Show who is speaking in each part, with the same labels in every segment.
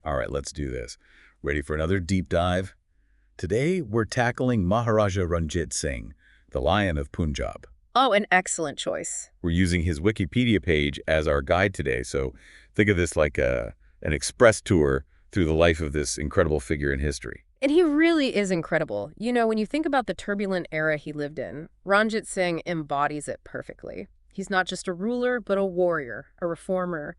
Speaker 1: All right, let's do this. Ready for another deep dive? Today, we're tackling Maharaja Ranjit Singh, the Lion of Punjab.
Speaker 2: Oh, an excellent choice.
Speaker 1: We're using his Wikipedia page as our guide today, so think of this like an express tour through the life of this incredible figure in history.
Speaker 2: And he really is incredible. You know, when you think about the turbulent era he lived in, Ranjit Singh embodies it perfectly. He's not just a ruler, but a warrior, a reformer,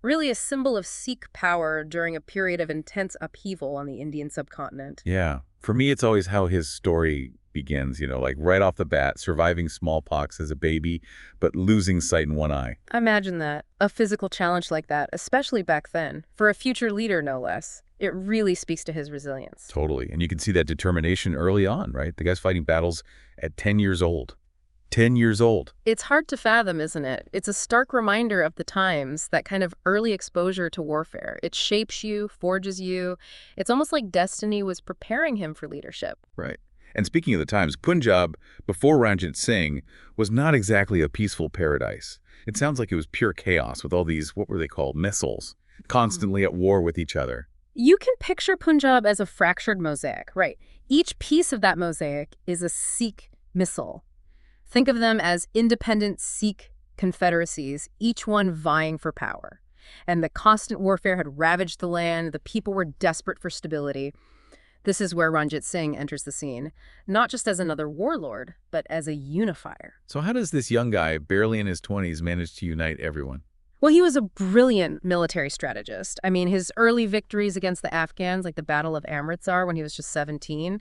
Speaker 2: really a symbol of Sikh power during a period of intense upheaval on the Indian subcontinent.
Speaker 1: Yeah, for me, it's always how his story begins, like right off the bat, surviving smallpox as a baby, but losing sight in one eye.
Speaker 2: Imagine that, a physical challenge like that, especially back then, for a future leader no less. It really speaks to his resilience.
Speaker 1: Totally. And you can see that determination early on, right? The guy's fighting battles at 10 years old. 10 years old.
Speaker 2: It's hard to fathom, isn't it? It's a stark reminder of the times, that kind of early exposure to warfare. It shapes you, forges you. It's almost like destiny was preparing him for leadership.
Speaker 1: Right. And speaking of the times, Punjab, before Ranjit Singh, was not exactly a peaceful paradise. It sounds like it was pure chaos with all these, what were they called, missiles, constantly at war with each other.
Speaker 2: You can picture Punjab as a fractured mosaic, right? Each piece of that mosaic is a Sikh missile. Think of them as independent Sikh confederacies, each one vying for power. And the constant warfare had ravaged the land. The people were desperate for stability. This is where Ranjit Singh enters the scene, not just as another warlord, but as a unifier.
Speaker 1: So how does this young guy, barely in his 20s, manage to unite everyone?
Speaker 2: Well, he was a brilliant military strategist. I mean, his early victories against the Afghans, like the Battle of Amritsar when he was just 17,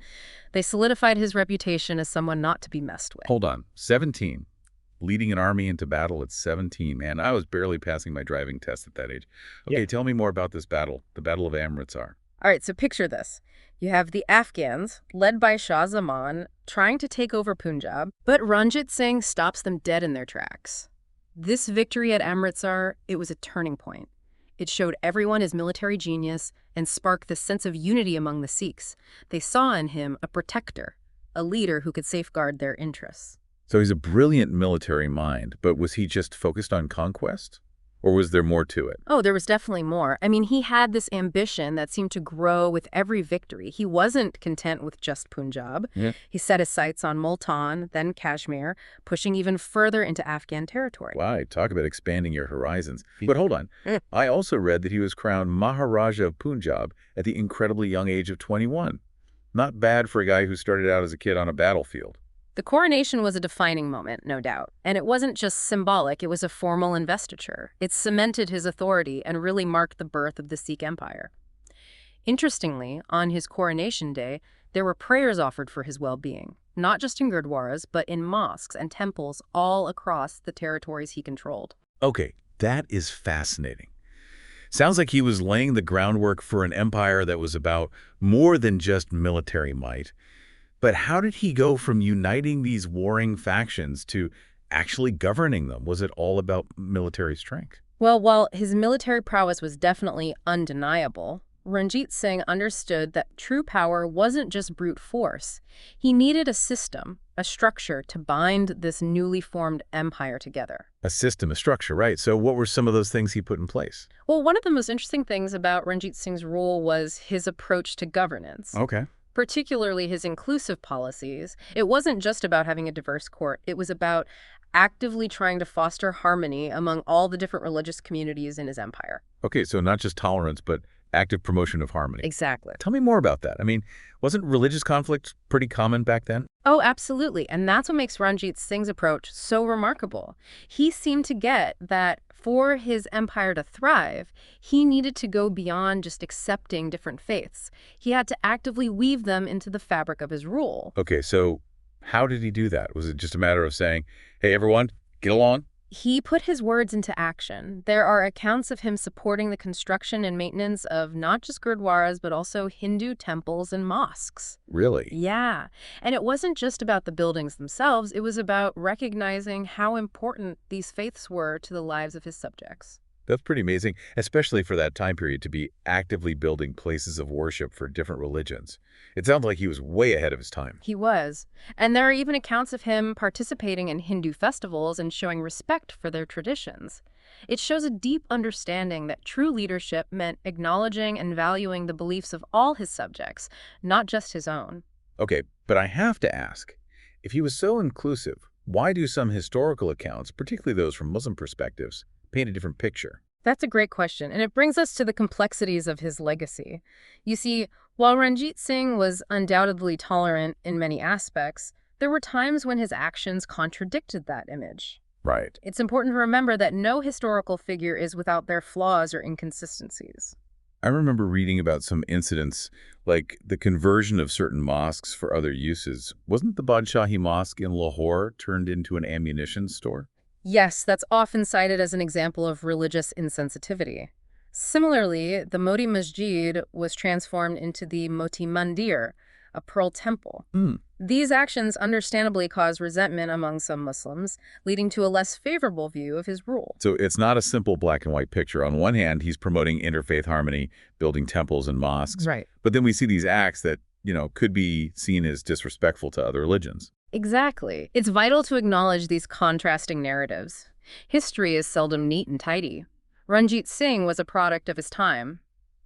Speaker 2: they solidified his reputation as someone not to be messed with.
Speaker 1: Hold on, 17. Leading an army into battle at 17, man. I was barely passing my driving test at that age. Okay, Tell me more about this battle, the Battle of Amritsar.
Speaker 2: All right, so picture this. You have the Afghans, led by Shah Zaman, trying to take over Punjab, but Ranjit Singh stops them dead in their tracks. This victory at Amritsar, it was a turning point. It showed everyone his military genius and sparked this sense of unity among the Sikhs. They saw in him a protector, a leader who could safeguard their interests.
Speaker 1: So he's a brilliant military mind, but was he just focused on conquest? Or was there more to it?
Speaker 2: Oh, there was definitely more. I mean, he had this ambition that seemed to grow with every victory. He wasn't content with just Punjab.
Speaker 1: Yeah.
Speaker 2: He set his sights on Multan, then Kashmir, pushing even further into Afghan territory.
Speaker 1: Wow, talk about expanding your horizons. But hold on. I also read that he was crowned Maharaja of Punjab at the incredibly young age of 21. Not bad for a guy who started out as a kid on a battlefield.
Speaker 2: The coronation was a defining moment, no doubt. And it wasn't just symbolic, it was a formal investiture. It cemented his authority and really marked the birth of the Sikh Empire. Interestingly, on his coronation day, there were prayers offered for his well-being, not just in gurdwaras, but in mosques and temples all across the territories he controlled.
Speaker 1: Okay, that is fascinating. Sounds like he was laying the groundwork for an empire that was about more than just military might. But how did he go from uniting these warring factions to actually governing them? Was it all about military strength?
Speaker 2: Well, while his military prowess was definitely undeniable, Ranjit Singh understood that true power wasn't just brute force. He needed a system, a structure to bind this newly formed empire together.
Speaker 1: A system, a structure, right. So what were some of those things he put in place?
Speaker 2: Well, one of the most interesting things about Ranjit Singh's rule was his approach to governance.
Speaker 1: Okay.
Speaker 2: Particularly his inclusive policies. It wasn't just about having a diverse court. It was about actively trying to foster harmony among all the different religious communities in his empire.
Speaker 1: Okay, so not just tolerance, but active promotion of harmony.
Speaker 2: Exactly.
Speaker 1: Tell me more about that. I mean, wasn't religious conflict pretty common back then?
Speaker 2: Oh, absolutely. And that's what makes Ranjit Singh's approach so remarkable. He seemed to get that for his empire to thrive, he needed to go beyond just accepting different faiths. He had to actively weave them into the fabric of his rule.
Speaker 1: Okay, so how did he do that? Was it just a matter of saying, hey, everyone, get along?
Speaker 2: He put his words into action. There are accounts of him supporting the construction and maintenance of not just gurdwaras, but also Hindu temples and mosques.
Speaker 1: Really?
Speaker 2: Yeah. And it wasn't just about the buildings themselves. It was about recognizing how important these faiths were to the lives of his subjects.
Speaker 1: That's pretty amazing, especially for that time period, to be actively building places of worship for different religions. It sounds like he was way ahead of his time.
Speaker 2: He was. And there are even accounts of him participating in Hindu festivals and showing respect for their traditions. It shows a deep understanding that true leadership meant acknowledging and valuing the beliefs of all his subjects, not just his own.
Speaker 1: Okay, but I have to ask, if he was so inclusive, why do some historical accounts, particularly those from Muslim perspectives, paint a different picture?
Speaker 2: That's a great question, and it brings us to the complexities of his legacy. You see, while Ranjit Singh was undoubtedly tolerant in many aspects, there were times when his actions contradicted that image.
Speaker 1: Right.
Speaker 2: It's important to remember that no historical figure is without their flaws or inconsistencies.
Speaker 1: I remember reading about some incidents, like the conversion of certain mosques for other uses. Wasn't the Badshahi Mosque in Lahore turned into an ammunition store?
Speaker 2: Yes, that's often cited as an example of religious insensitivity. Similarly, the Moti Masjid was transformed into the Moti Mandir, a pearl temple.
Speaker 1: Hmm.
Speaker 2: These actions understandably caused resentment among some Muslims, leading to a less favorable view of his rule.
Speaker 1: So it's not a simple black and white picture. On one hand, he's promoting interfaith harmony, building temples and mosques.
Speaker 2: Right.
Speaker 1: But then we see these acts that, could be seen as disrespectful to other religions.
Speaker 2: Exactly. It's vital to acknowledge these contrasting narratives. History is seldom neat and tidy. Ranjit Singh was a product of his time,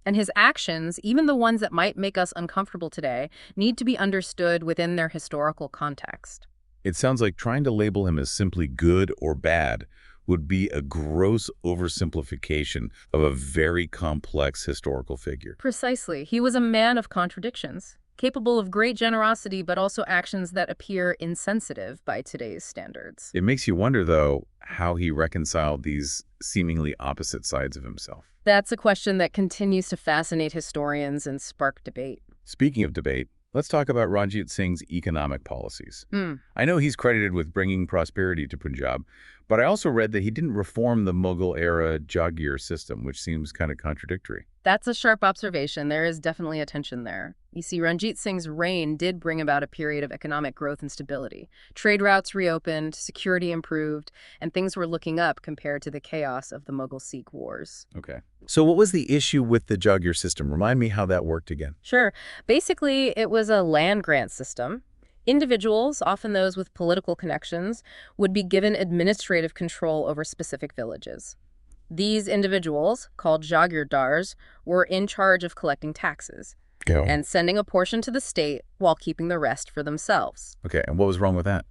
Speaker 2: and his actions, even the ones that might make us uncomfortable today, need to be understood within their historical context.
Speaker 1: It sounds like trying to label him as simply good or bad would be a gross oversimplification of a very complex historical figure.
Speaker 2: Precisely. He was a man of contradictions, capable of great generosity, but also actions that appear insensitive by today's standards.
Speaker 1: It makes you wonder, though, how he reconciled these seemingly opposite sides of himself.
Speaker 2: That's a question that continues to fascinate historians and spark debate.
Speaker 1: Speaking of debate, let's talk about Ranjit Singh's economic policies.
Speaker 2: Hmm.
Speaker 1: I know he's credited with bringing prosperity to Punjab, but I also read that he didn't reform the Mughal-era Jagiir system, which seems kind of contradictory.
Speaker 2: That's a sharp observation. There is definitely a tension there. You see, Ranjit Singh's reign did bring about a period of economic growth and stability. Trade routes reopened, security improved, and things were looking up compared to the chaos of the Mughal-Sikh wars.
Speaker 1: Okay. So what was the issue with the Jagiir system? Remind me how that worked again.
Speaker 2: Sure. Basically, it was a land grant system. Individuals, often those with political connections, would be given administrative control over specific villages. These individuals, called Jagirdars, were in charge of collecting taxes and sending a portion to the state while keeping the rest for themselves.
Speaker 1: Okay, and what was wrong with that?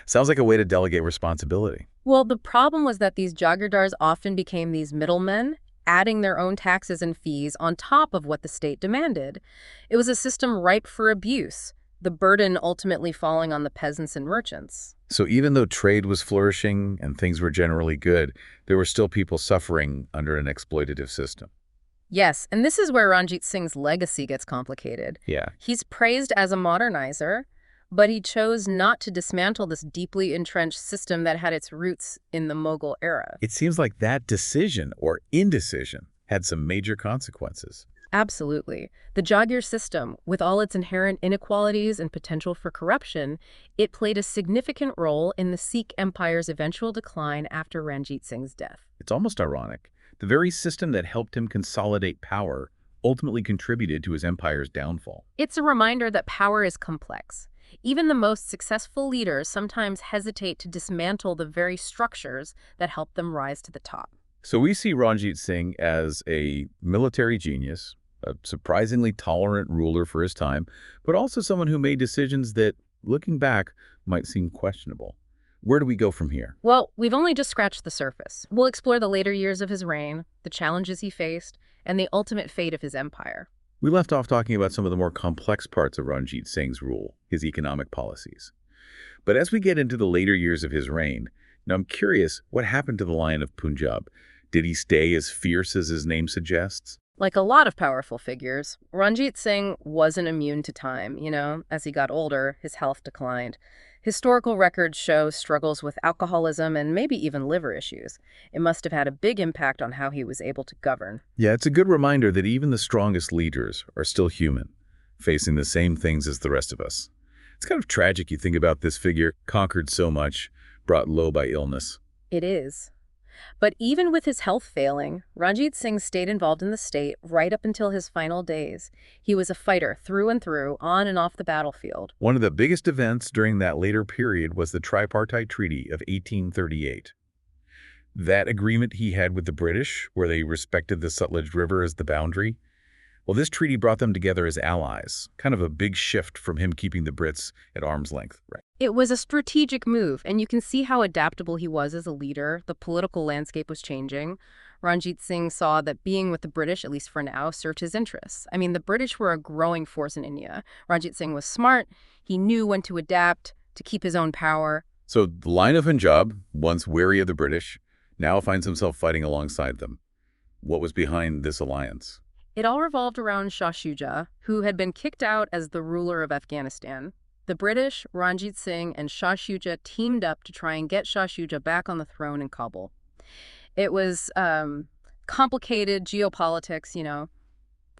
Speaker 1: Sounds like a way to delegate responsibility.
Speaker 2: Well, the problem was that these Jagirdars often became these middlemen, adding their own taxes and fees on top of what the state demanded. It was a system ripe for abuse, the burden ultimately falling on the peasants and merchants.
Speaker 1: So even though trade was flourishing and things were generally good, there were still people suffering under an exploitative system.
Speaker 2: Yes, and this is where Ranjit Singh's legacy gets complicated.
Speaker 1: Yeah.
Speaker 2: He's praised as a modernizer, but he chose not to dismantle this deeply entrenched system that had its roots in the Mughal era.
Speaker 1: It seems like that decision or indecision had some major consequences.
Speaker 2: Absolutely. The Jagiir system, with all its inherent inequalities and potential for corruption, it played a significant role in the Sikh Empire's eventual decline after Ranjit Singh's death.
Speaker 1: It's almost ironic. The very system that helped him consolidate power ultimately contributed to his empire's downfall.
Speaker 2: It's a reminder that power is complex. Even the most successful leaders sometimes hesitate to dismantle the very structures that help them rise to the top.
Speaker 1: So we see Ranjit Singh as a military genius, a surprisingly tolerant ruler for his time, but also someone who made decisions that, looking back, might seem questionable. Where do we go from here?
Speaker 2: Well, we've only just scratched the surface. We'll explore the later years of his reign, the challenges he faced, and the ultimate fate of his empire.
Speaker 1: We left off talking about some of the more complex parts of Ranjit Singh's rule, his economic policies. But as we get into the later years of his reign, now I'm curious, what happened to the Lion of Punjab? Did he stay as fierce as his name suggests?
Speaker 2: Like a lot of powerful figures, Ranjit Singh wasn't immune to time. As he got older, his health declined. Historical records show struggles with alcoholism and maybe even liver issues. It must have had a big impact on how he was able to govern.
Speaker 1: Yeah, it's a good reminder that even the strongest leaders are still human, facing the same things as the rest of us. It's kind of tragic you think about this figure, conquered so much, brought low by illness.
Speaker 2: It is. But even with his health failing, Ranjit Singh stayed involved in the state right up until his final days. He was a fighter through and through, on and off the battlefield.
Speaker 1: One of the biggest events during that later period was the Tripartite Treaty of 1838. That agreement he had with the British, where they respected the Sutlej River as the boundary, well, this treaty brought them together as allies, kind of a big shift from him keeping the Brits at arm's length. Right.
Speaker 2: It was a strategic move, and you can see how adaptable he was as a leader. The political landscape was changing. Ranjit Singh saw that being with the British, at least for now, served his interests. I mean, the British were a growing force in India. Ranjit Singh was smart. He knew when to adapt to keep his own power.
Speaker 1: So the line of Punjab, once wary of the British, now finds himself fighting alongside them. What was behind this alliance?
Speaker 2: It all revolved around Shah Shuja, who had been kicked out as the ruler of Afghanistan. The British, Ranjit Singh, and Shah Shuja teamed up to try and get Shah Shuja back on the throne in Kabul. It was complicated geopolitics,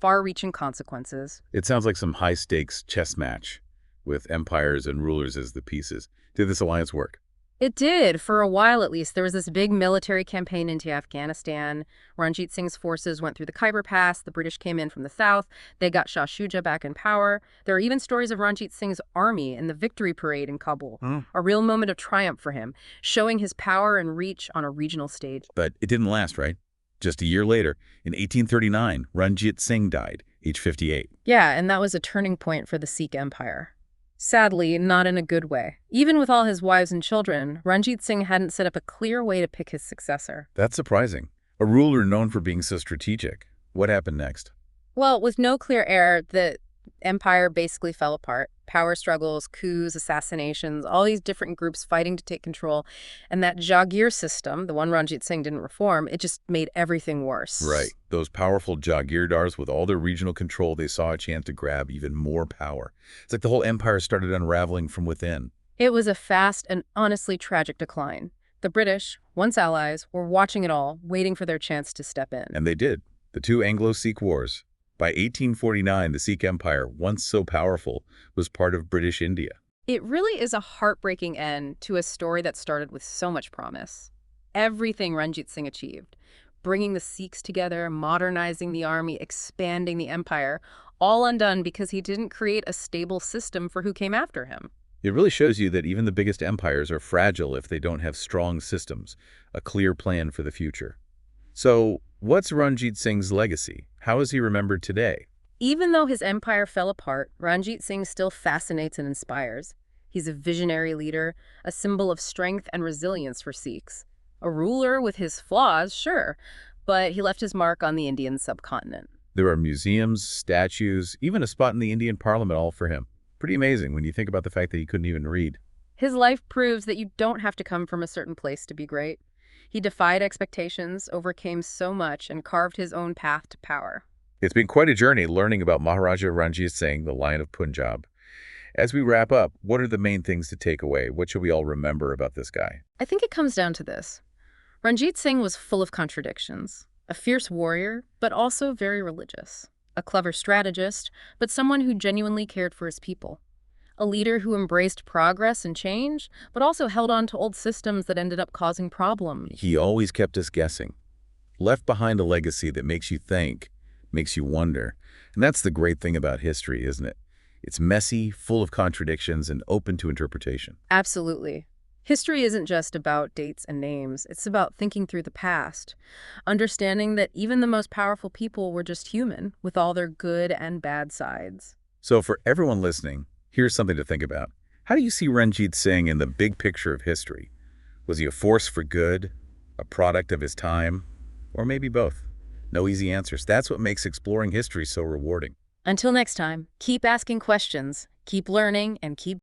Speaker 2: far-reaching consequences.
Speaker 1: It sounds like some high-stakes chess match with empires and rulers as the pieces. Did this alliance work?
Speaker 2: It did, for a while at least. There was this big military campaign into Afghanistan. Ranjit Singh's forces went through the Khyber Pass. The British came in from the south. They got Shah Shuja back in power. There are even stories of Ranjit Singh's army in the victory parade in Kabul, a real moment of triumph for him, showing his power and reach on a regional stage.
Speaker 1: But it didn't last, right? Just a year later, in 1839, Ranjit Singh died, age 58.
Speaker 2: Yeah, and that was a turning point for the Sikh Empire. Sadly, not in a good way. Even with all his wives and children, Ranjit Singh hadn't set up a clear way to pick his successor.
Speaker 1: That's surprising. A ruler known for being so strategic. What happened next?
Speaker 2: Well, with no clear heir, the empire basically fell apart. Power struggles, coups, assassinations, all these different groups fighting to take control. And that Jaghir system, the one Ranjit Singh didn't reform, it just made everything worse.
Speaker 1: Right. Those powerful Jagirdars, with all their regional control, they saw a chance to grab even more power. It's like the whole empire started unraveling from within.
Speaker 2: It was a fast and honestly tragic decline. The British, once allies, were watching it all, waiting for their chance to step in.
Speaker 1: And they did. The two Anglo-Sikh Wars. By 1849, the Sikh Empire, once so powerful, was part of British India.
Speaker 2: It really is a heartbreaking end to a story that started with so much promise. Everything Ranjit Singh achieved, bringing the Sikhs together, modernizing the army, expanding the empire, all undone because he didn't create a stable system for who came after him.
Speaker 1: It really shows you that even the biggest empires are fragile if they don't have strong systems, a clear plan for the future. So, what's Ranjit Singh's legacy? How is he remembered today?
Speaker 2: Even though his empire fell apart, Ranjit Singh still fascinates and inspires. He's a visionary leader, a symbol of strength and resilience for Sikhs. A ruler with his flaws, sure, but he left his mark on the Indian subcontinent.
Speaker 1: There are museums, statues, even a spot in the Indian parliament all for him. Pretty amazing when you think about the fact that he couldn't even read.
Speaker 2: His life proves that you don't have to come from a certain place to be great. He defied expectations, overcame so much, and carved his own path to power.
Speaker 1: It's been quite a journey learning about Maharaja Ranjit Singh, the Lion of Punjab. As we wrap up, what are the main things to take away? What should we all remember about this guy?
Speaker 2: I think it comes down to this. Ranjit Singh was full of contradictions. A fierce warrior, but also very religious. A clever strategist, but someone who genuinely cared for his people. A leader who embraced progress and change, but also held on to old systems that ended up causing problems.
Speaker 1: He always kept us guessing. Left behind a legacy that makes you think, makes you wonder. And that's the great thing about history, isn't it? It's messy, full of contradictions, and open to interpretation.
Speaker 2: Absolutely. History isn't just about dates and names. It's about thinking through the past, understanding that even the most powerful people were just human, with all their good and bad sides.
Speaker 1: So for everyone listening, here's something to think about. How do you see Ranjit Singh in the big picture of history? Was he a force for good, a product of his time, or maybe both? No easy answers. That's what makes exploring history so rewarding.
Speaker 2: Until next time, keep asking questions, keep learning, and keep